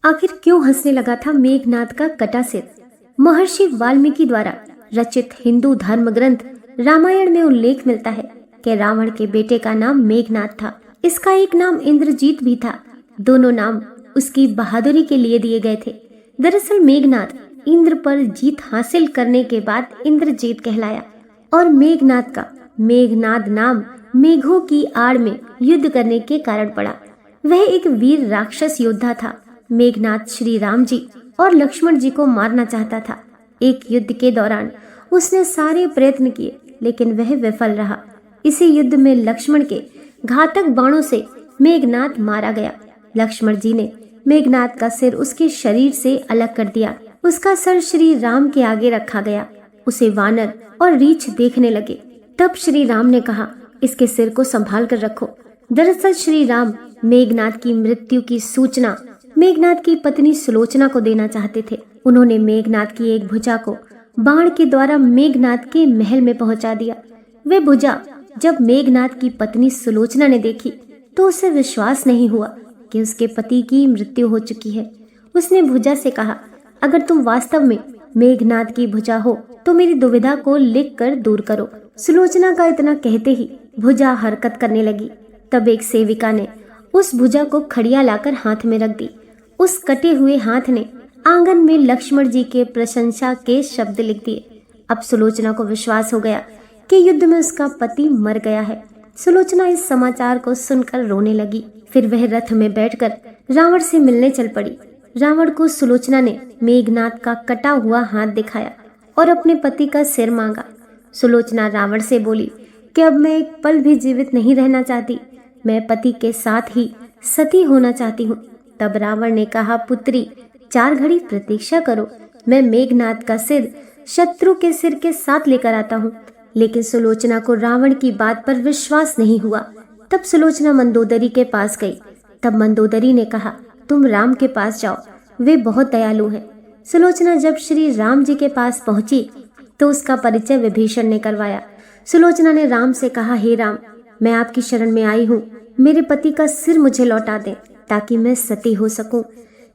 आखिर क्यों हंसने लगा था मेघनाद का कटा सिर? महर्षि वाल्मीकि द्वारा रचित हिंदू धर्म ग्रंथ रामायण में उल्लेख मिलता है कि रावण के बेटे का नाम मेघनाद था। इसका एक नाम इंद्रजीत भी था। दोनों नाम उसकी बहादुरी के लिए दिए गए थे। दरअसल मेघनाद इंद्र पर जीत हासिल करने के बाद इंद्रजीत कहलाया और मेघनाद का मेघनाद नाम मेघों की आड़ में युद्ध करने के कारण पड़ा। वह एक वीर राक्षस योद्धा था। मेघनाद श्री राम जी और लक्ष्मण जी को मारना चाहता था। एक युद्ध के दौरान उसने सारे प्रयत्न किए लेकिन वह विफल रहा। इसी युद्ध में लक्ष्मण के घातक बाणों से मेघनाद मारा गया। लक्ष्मण जी ने मेघनाद का सिर उसके शरीर से अलग कर दिया। उसका सर श्री राम के आगे रखा गया। उसे वानर और रीछ देखने लगे। तब श्री राम ने कहा, इसके सिर को संभाल कर रखो। दरअसल श्री राम मेघनाद की मृत्यु की सूचना मेघनाद की पत्नी सुलोचना को देना चाहते थे। उन्होंने मेघनाद की एक भुजा को बाण के द्वारा मेघनाद के महल में पहुंचा दिया। वह भुजा जब मेघनाद की पत्नी सुलोचना ने देखी तो उसे विश्वास नहीं हुआ कि उसके पति की मृत्यु हो चुकी है। उसने भुजा से कहा, अगर तुम वास्तव में मेघनाद की भुजा हो तो मेरी दुविधा को लिख कर दूर करो। सुलोचना का इतना कहते ही भुजा हरकत करने लगी। तब एक सेविका ने उस भुजा को खड़िया लाकर हाथ में रख दी। उस कटे हुए हाथ ने आंगन में लक्ष्मण जी के प्रशंसा के शब्द लिख दिए। अब सुलोचना को विश्वास हो गया कि युद्ध में उसका पति मर गया है। सुलोचना इस समाचार को सुनकर रोने लगी। फिर वह रथ में बैठकर रावण से मिलने चल पड़ी। रावण को सुलोचना ने मेघनाद का कटा हुआ हाथ दिखाया और अपने पति का सिर मांगा। सुलोचना रावण से बोली कि अब मैं एक पल भी जीवित नहीं रहना चाहती। मैं पति के साथ ही सती होना चाहती हूँ। तब रावण ने कहा, पुत्री 4 घड़ी प्रतीक्षा करो, मैं मेघनाद का सिर शत्रु के सिर के साथ लेकर आता हूँ। लेकिन सुलोचना को रावण की बात पर विश्वास नहीं हुआ। तब सुलोचना मंदोदरी के पास गई। तब मंदोदरी ने कहा, तुम राम के पास जाओ, वे बहुत दयालु हैं। सुलोचना जब श्री राम जी के पास पहुंची तो उसका परिचय विभीषण ने करवाया। सुलोचना ने राम से कहा, हे राम, मैं आपकी शरण में आई हूँ। मेरे पति का सिर मुझे लौटा दें ताकि मैं सती हो सकूं।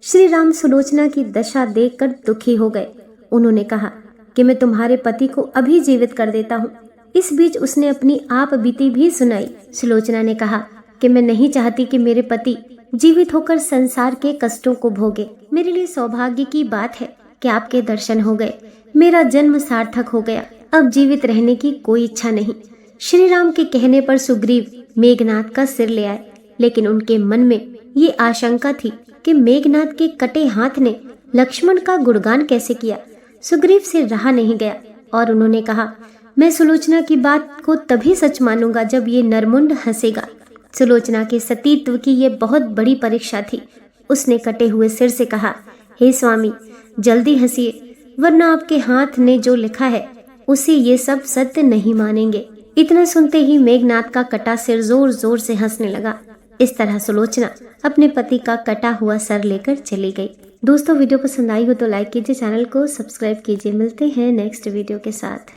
श्री राम सुलोचना की दशा देखकर दुखी हो गए। उन्होंने कहा कि मैं तुम्हारे पति को अभी जीवित कर देता हूँ। इस बीच उसने अपनी आप बीती भी सुनाई। सुलोचना ने कहा कि मैं नहीं चाहती कि मेरे पति जीवित होकर संसार के कष्टों को भोगे। मेरे लिए सौभाग्य की बात है कि आपके दर्शन हो गए। मेरा जन्म सार्थक हो गया। अब जीवित रहने की कोई इच्छा नहीं। श्री राम के कहने पर सुग्रीव मेघनाद का सिर ले आए, लेकिन उनके मन में ये आशंका थी कि मेघनाद के कटे हाथ ने लक्ष्मण का गुणगान कैसे किया। सुग्रीव से रहा नहीं गया और उन्होंने कहा, मैं सुलोचना की बात को तभी सच मानूंगा जब ये नरमुंड हंसेगा। सुलोचना के सतीत्व की ये बहुत बड़ी परीक्षा थी। उसने कटे हुए सिर से कहा, हे स्वामी, जल्दी हंसिए, वरना आपके हाथ ने जो लिखा है उसे ये सब सत्य नहीं मानेंगे। इतना सुनते ही मेघनाद का कटा सिर जोर जोर से हंसने लगा। इस तरह सुलोचना अपने पति का कटा हुआ सर लेकर चली गई। दोस्तों, वीडियो पसंद आई हो तो लाइक कीजिए, चैनल को सब्सक्राइब कीजिए। मिलते हैं नेक्स्ट वीडियो के साथ।